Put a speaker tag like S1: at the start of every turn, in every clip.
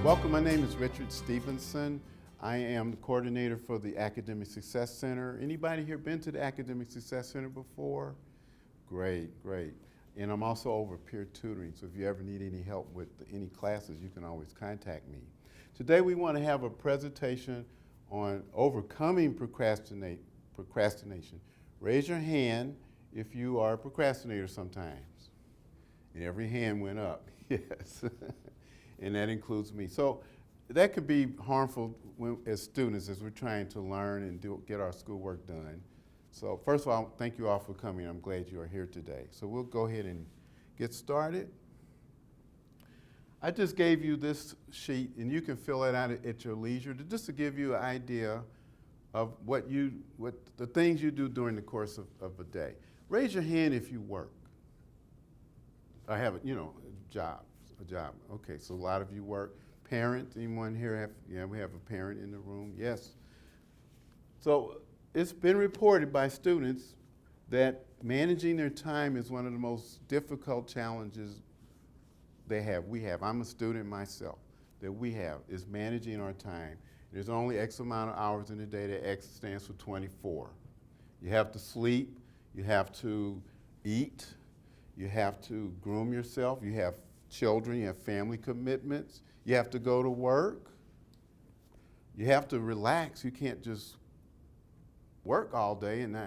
S1: Welcome, my name is Richard Stephenson. I am the coordinator for the Academic Success Center. Anybody here been to the Academic Success Center before? Great, great. And I'm also over peer tutoring, so if you ever need any help with any classes, you can always contact me. Today we want to have a presentation on overcoming procrastination. Raise your hand if you are a procrastinator sometimes. And every hand went up, yes. And that includes me. So that could be harmful as students as we're trying to learn and get our schoolwork done. So first of all, thank you all for coming. I'm glad you are here today. So we'll go ahead and get started. I just gave you this sheet, and you can fill it out at your leisure, just to give you an idea of what the things you do during the course of a day. Raise your hand if you work. I have a job. Okay, so a lot of you work. Parents, anyone here we have a parent in the room, yes. So it's been reported by students that managing their time is one of the most difficult challenges we have. I'm a student myself, that we have, is managing our time. There's only X amount of hours in a day. That X stands for 24. You have to sleep, you have to eat, you have to groom yourself, you have children, you have family commitments, you have to go to work, you have to relax. You can't just work all day and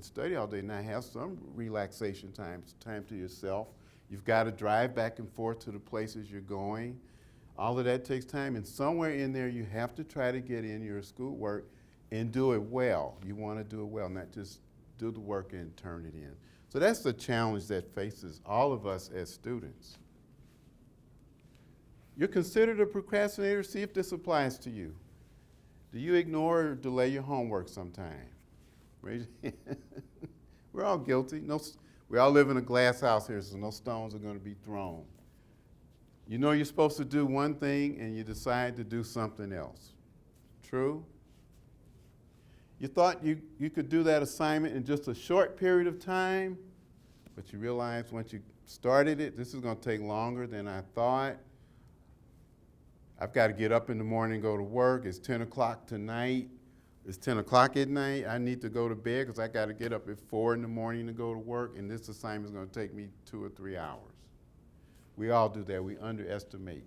S1: study all day and not have some relaxation time to yourself. You've got to drive back and forth to the places you're going. All of that takes time, and somewhere in there you have to try to get in your schoolwork and do it well. You want to do it well, not just do the work and turn it in. So that's the challenge that faces all of us as students. You're considered a procrastinator. See if this applies to you. Do you ignore or delay your homework sometime? Raise your hand. We're all guilty. We all live in a glass house here, so no stones are going to be thrown. You know you're supposed to do one thing and you decide to do something else. True? You thought you could do that assignment in just a short period of time, but you realized once you started it, this is going to take longer than I thought. I've got to get up in the morning and go to work. It's 10 o'clock tonight. It's 10 o'clock at night. I need to go to bed because I got to get up at 4 in the morning to go to work, and this assignment is going to take me 2 or 3 hours. We all do that. We underestimate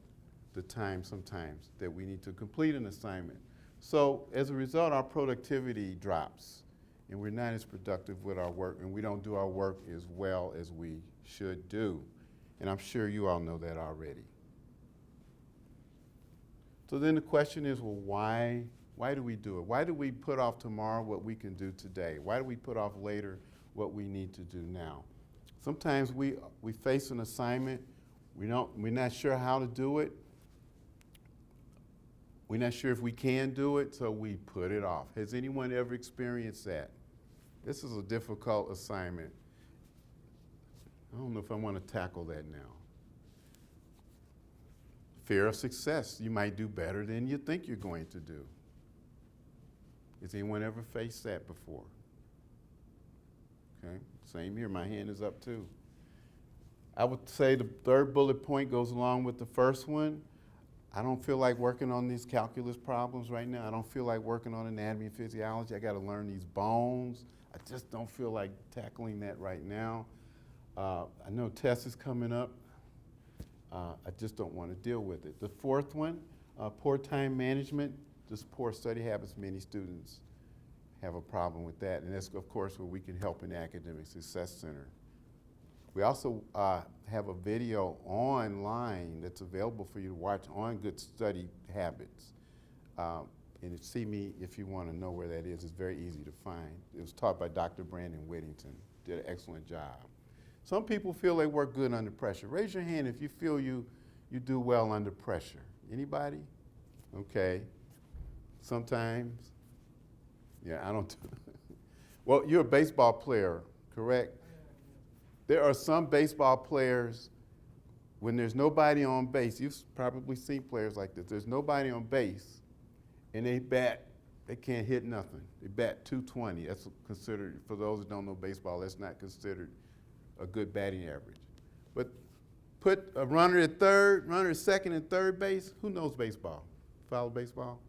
S1: the time sometimes that we need to complete an assignment. So as a result, our productivity drops, and we're not as productive with our work, and we don't do our work as well as we should do. And I'm sure you all know that already. So then the question is, well, why do we do it? Why do we put off tomorrow what we can do today? Why do we put off later what we need to do now? Sometimes we face an assignment, we're not sure how to do it. We're not sure if we can do it, so we put it off. Has anyone ever experienced that? This is a difficult assignment. I don't know if I want to tackle that now. Fear of success. You might do better than you think you're going to do. Has anyone ever faced that before? Okay, same here. My hand is up too. I would say the third bullet point goes along with the first one. I don't feel like working on these calculus problems right now. I don't feel like working on anatomy and physiology. I got to learn these bones. I just don't feel like tackling that right now. I know test is coming up. I just don't want to deal with it. The fourth one, poor time management, just poor study habits. Many students have a problem with that, and that's, of course, where we can help in the Academic Success Center. We also have a video online that's available for you to watch on good study habits. And see me if you want to know where that is. It's very easy to find. It was taught by Dr. Brandon Whittington. Did an excellent job. Some people feel they work good under pressure. Raise your hand if you feel you do well under pressure. Anybody? Okay. Sometimes? Yeah, I don't. Well, you're a baseball player, correct? There are some baseball players, when there's nobody on base, you've probably seen players like this. There's nobody on base, and they can't hit nothing. They bat .220. That's considered, for those who don't know baseball, that's not considered a good batting average. But put a runner at third, runner at second and third base. Who knows baseball? Follow baseball?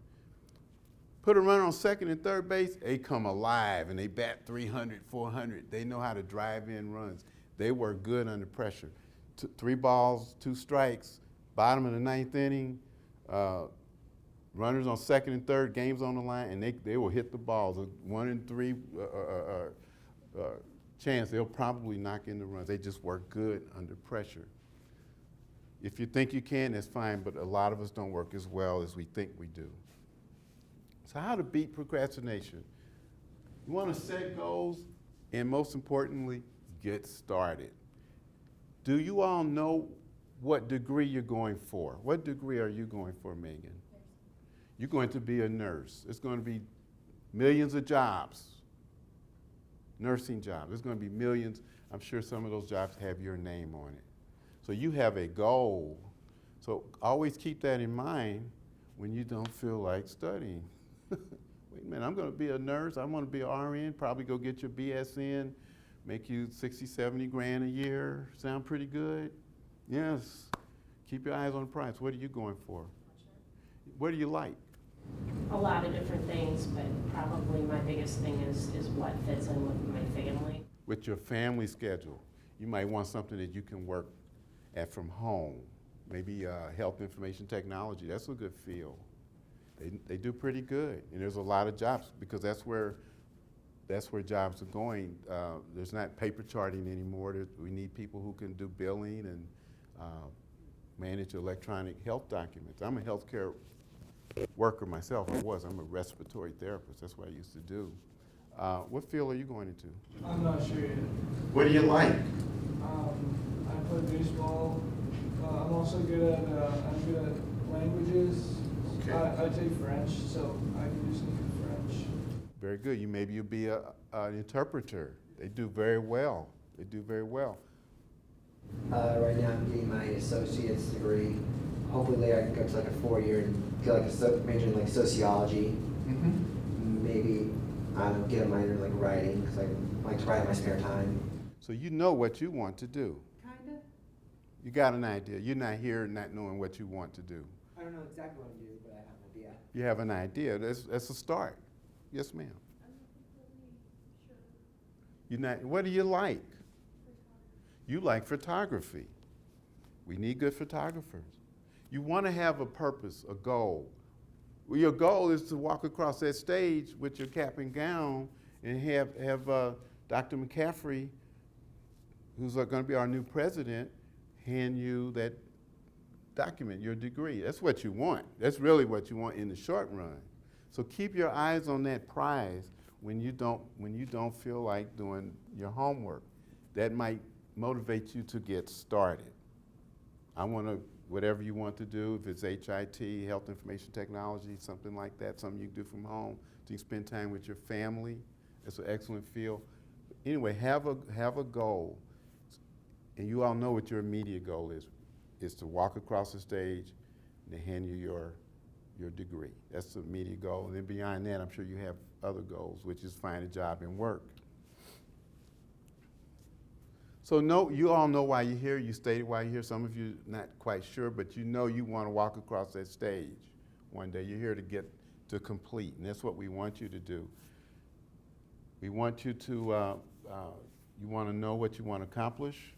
S1: Put a runner on second and third base, they come alive and they bat 300, 400. They know how to drive in runs. They work good under pressure. 3 balls, 2 strikes, bottom of the 9th inning, runners on second and third, games on the line, and they will hit the balls. A 1 in 3 chance they'll probably knock in the runs. They just work good under pressure. If you think you can, that's fine, but a lot of us don't work as well as we think we do. So how to beat procrastination? You want to set goals, and most importantly, get started. Do you all know what degree you're going for? What degree are you going for, Megan? You're going to be a nurse. It's going to be millions of jobs, nursing jobs. There's going to be millions. I'm sure some of those jobs have your name on it. So you have a goal. So always keep that in mind when you don't feel like studying. Wait a minute, I'm going to be a nurse. I want to be an RN, probably go get your BS in, make you 60, 70 grand a year. Sound pretty good? Yes. Keep your eyes on the prize. What are you going for? What do you like?
S2: A lot of different things, but probably my biggest thing is what fits in with my family.
S1: With your family schedule, you might want something that you can work at from home. Maybe health information technology. That's a good field. They do pretty good, and there's a lot of jobs because that's where jobs are going. There's not paper charting anymore. We need people who can do billing and manage electronic health documents. I'm a healthcare worker myself. I'm a respiratory therapist. That's what I used to do. What field are you going into?
S3: I'm not sure yet.
S1: What do you like?
S3: I play baseball. I'm also good at languages.
S1: Okay.
S3: I take French, so I can do some French.
S1: Very good. Maybe you'll be an interpreter. They do very well. They do very well.
S4: Right now I'm getting my associate's degree. Hopefully later I can go to like a 4-year and get like a major in like sociology.
S1: Mm-hmm.
S4: Maybe I don't know, get a minor in like writing because I like to write in my spare time.
S1: So you know what you want to do.
S4: Kinda.
S1: You got an idea. You're not here not knowing what you want to do.
S4: I don't know exactly what to do, but I have an idea.
S1: You have an idea. That's a start. Yes, ma'am.
S2: I'm not completely sure.
S1: You're not. What do you like? You like photography. We need good photographers. You want to have a purpose, a goal. Well, your goal is to walk across that stage with your cap and gown and have Dr. McCaffrey, who's going to be our new president, hand you that document, your degree. That's what you want. That's really what you want in the short run. So keep your eyes on that prize when you don't feel like doing your homework. That might motivate you to get started. I want to, whatever you want to do, if it's HIT, health information technology, something like that, something you can do from home, so you can spend time with your family. It's an excellent field. Anyway, have a goal, and you all know what your immediate goal is to walk across the stage and they hand you your degree. That's the immediate goal. And then beyond that, I'm sure you have other goals, which is find a job and work. So you all know why you're here. You stated why you're here. Some of you not quite sure, but you know you want to walk across that stage one day. You're here to get to complete, and that's what we want you to do. We want you to, you want to know what you want to accomplish.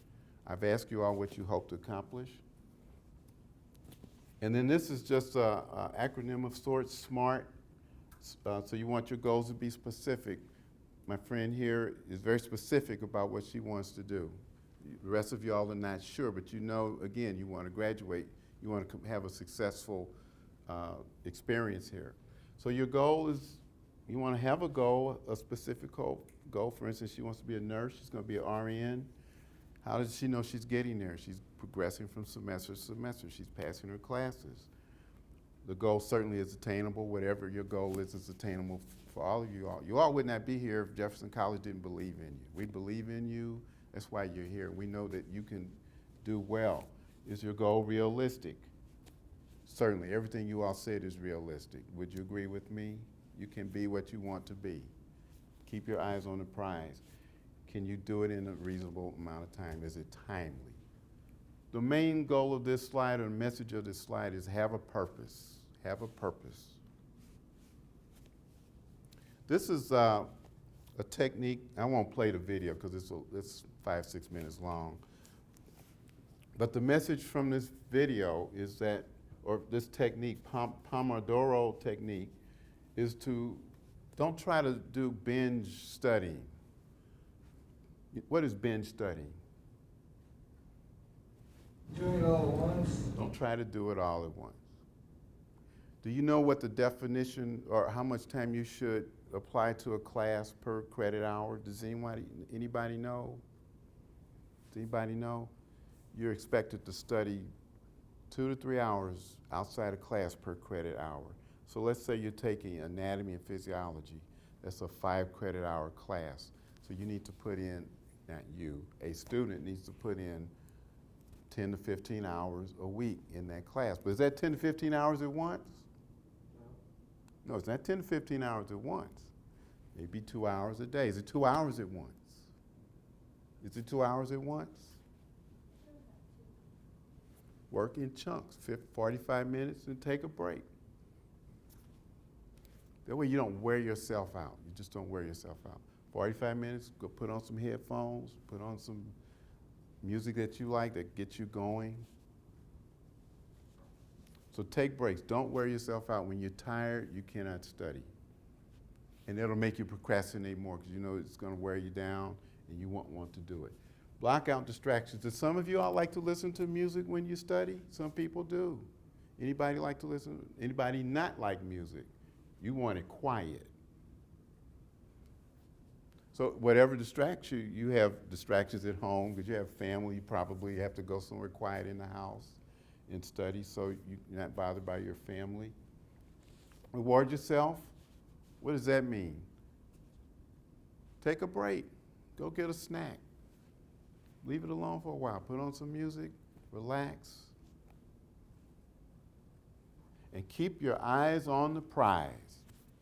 S1: I've asked you all what you hope to accomplish. And then this is just an acronym of sorts, SMART. So you want your goals to be specific. My friend here is very specific about what she wants to do. The rest of y'all are not sure, but you know, again, you want to graduate. You want to have a successful experience here. So your goal is, you want to have a goal, a specific goal. For instance, she wants to be a nurse. She's going to be an RN. How does she know she's getting there? She's progressing from semester to semester. She's passing her classes. The goal certainly is attainable. Whatever your goal is attainable for all of you all. You all would not be here if Jefferson College didn't believe in you. We believe in you. That's why you're here. We know that you can do well. Is your goal realistic? Certainly. Everything you all said is realistic. Would you agree with me? You can be what you want to be. Keep your eyes on the prize. Can you do it in a reasonable amount of time? Is it timely? The main goal of this slide, or the message of this slide, is have a purpose. Have a purpose. This is a technique. I won't play the video because it's 5-6 minutes long. But the message from this video is that, or this technique, Pomodoro technique, is to don't try to do binge studying. What is binge studying?
S3: Doing it all at once.
S1: Don't try to do it all at once. Do you know what the definition or how much time you should apply to a class per credit hour? Does anybody know? Does anybody know? You're expected to study 2 to 3 hours outside of class per credit hour. So let's say you're taking anatomy and physiology. That's a 5 credit hour class. So you need to put in, not you, a student needs to put in 10 to 15 hours a week in that class. But is that 10 to 15 hours at once? No, it's not 10 to 15 hours at once. Maybe 2 hours a day. Is it 2 hours at once? Is it 2 hours at once? Work in chunks, 45 minutes and take a break. That way you don't wear yourself out. You just don't wear yourself out. 45 minutes, go put on some headphones, put on some music that you like that gets you going. So take breaks. Don't wear yourself out. When you're tired, you cannot study. And that'll make you procrastinate more because you know it's going to wear you down and you won't want to do it. Block out distractions. Do some of you all like to listen to music when you study? Some people do. Anybody like to listen? Anybody not like music? You want it quiet. So whatever distracts you, you have distractions at home because you have family. You probably have to go somewhere quiet in the house and study so you're not bothered by your family. Reward yourself. What does that mean? Take a break. Go get a snack. Leave it alone for a while. Put on some music. Relax. And keep your eyes on the prize.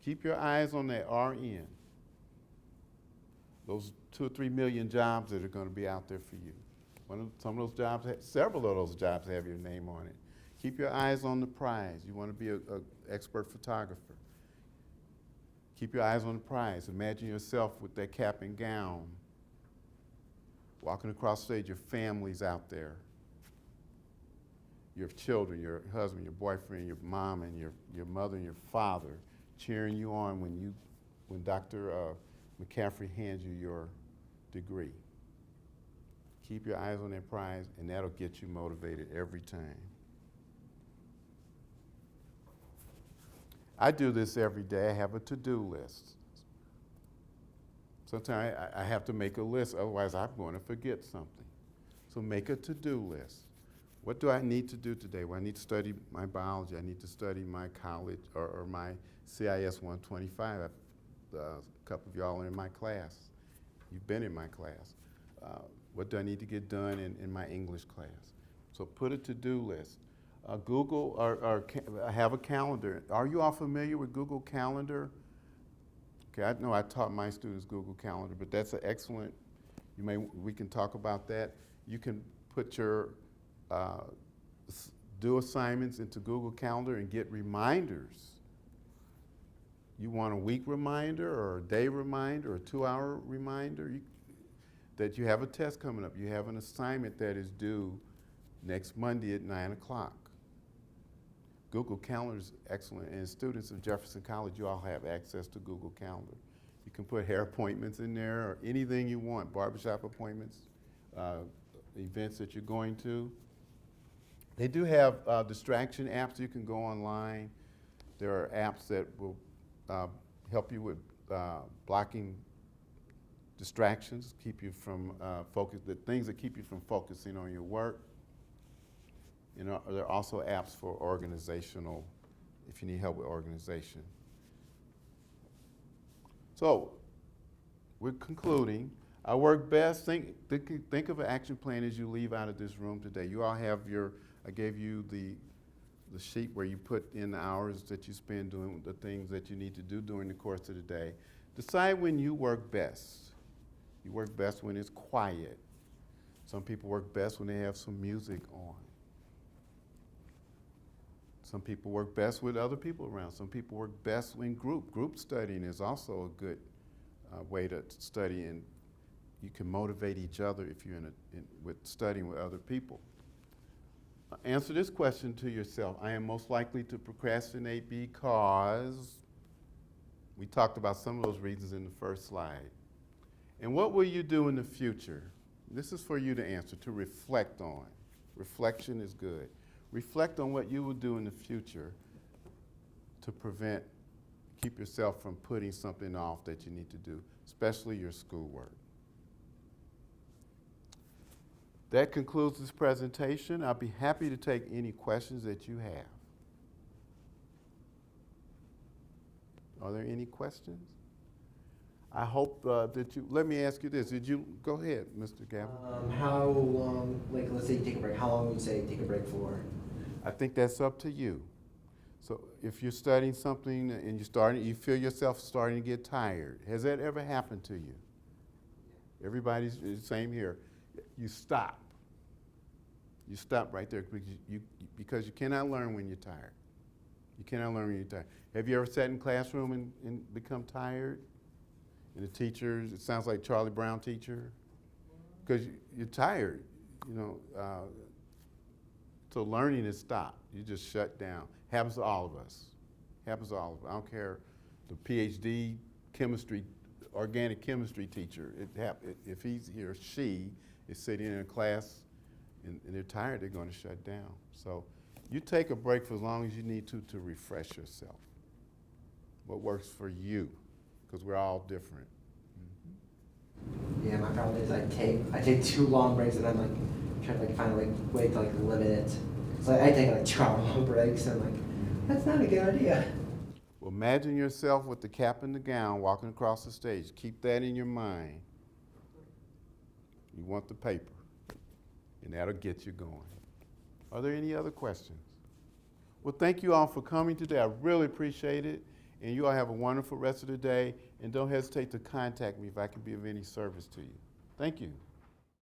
S1: Keep your eyes on that RN. Those 2 or 3 million jobs that are going to be out there for you. Some of those jobs, several of those jobs have your name on it. Keep your eyes on the prize. You want to be an expert photographer. Keep your eyes on the prize. Imagine yourself with that cap and gown, walking across the stage. Your family's out there. Your children, your husband, your boyfriend, your mom, and your mother and your father cheering you on when Dr. McCaffrey hands you your degree. Keep your eyes on that prize, and that'll get you motivated every time. I do this every day. I have a to-do list. Sometimes I have to make a list, otherwise I'm going to forget something. So make a to-do list. What do I need to do today? Well, I need to study my biology. I need to study my college or my CIS 125. A couple of y'all are in my class. You've been in my class. What do I need to get done in my English class? So put a to-do list. Google or have a calendar. Are you all familiar with Google Calendar? Okay, I know I taught my students Google Calendar, but that's an excellent, we can talk about that. You can put your, do assignments into Google Calendar and get reminders. You want a week reminder or a day reminder or a 2-hour reminder that you have a test coming up. You have an assignment that is due next Monday at 9 o'clock. Google Calendar is excellent, and students of Jefferson College, you all have access to Google Calendar. You can put hair appointments in there or anything you want, barbershop appointments, events that you're going to. They do have distraction apps. You can go online. There are apps that will help you with blocking distractions, keep you from focus, the things that keep you from focusing on your work. You know, there are also apps for organizational, if you need help with organization. So, we're concluding. I work best, think of an action plan as you leave out of this room today. You all have I gave you the sheet where you put in the hours that you spend doing the things that you need to do during the course of the day. Decide when you work best. You work best when it's quiet. Some people work best when they have some music on. Some people work best with other people around. Some people work best in group. Group studying is also a good way to study, and you can motivate each other if you're with studying with other people. Answer this question to yourself. I am most likely to procrastinate because we talked about some of those reasons in the first slide. And what will you do in the future? This is for you to answer, to reflect on. Reflection is good. Reflect on what you will do in the future to keep yourself from putting something off that you need to do, especially your schoolwork. That concludes this presentation. I'll be happy to take any questions that you have. Are there any questions? I hope that let me ask you this. Go ahead, Mr. Gavin.
S4: How long, like, let's say you take a break, how long would you say take a break for?
S1: I think that's up to you. So if you're studying something and you feel yourself starting to get tired, has that ever happened to you? Everybody's the same here. You stop. You stop right there because you cannot learn when you're tired. You cannot learn when you're tired. Have you ever sat in classroom and become tired? And the teacher, it sounds like Charlie Brown teacher, because you're tired, so learning is stopped. You just shut down. Happens to all of us. Happens to all of us. I don't care, the PhD chemistry, organic chemistry teacher, if he's or she is sitting in a class and they're tired, they're going to shut down. So you take a break for as long as you need to refresh yourself. What works for you, because we're all different.
S4: Yeah, my problem is I take too long breaks, and I'm like trying to find a way to limit it. So I take 2 hour long breaks, and I'm like, that's not a good idea.
S1: Well, imagine yourself with the cap and the gown walking across the stage. Keep that in your mind. You want the paper, and that'll get you going. Are there any other questions? Well, thank you all for coming today. I really appreciate it. And you all have a wonderful rest of the day. And don't hesitate to contact me if I can be of any service to you. Thank you.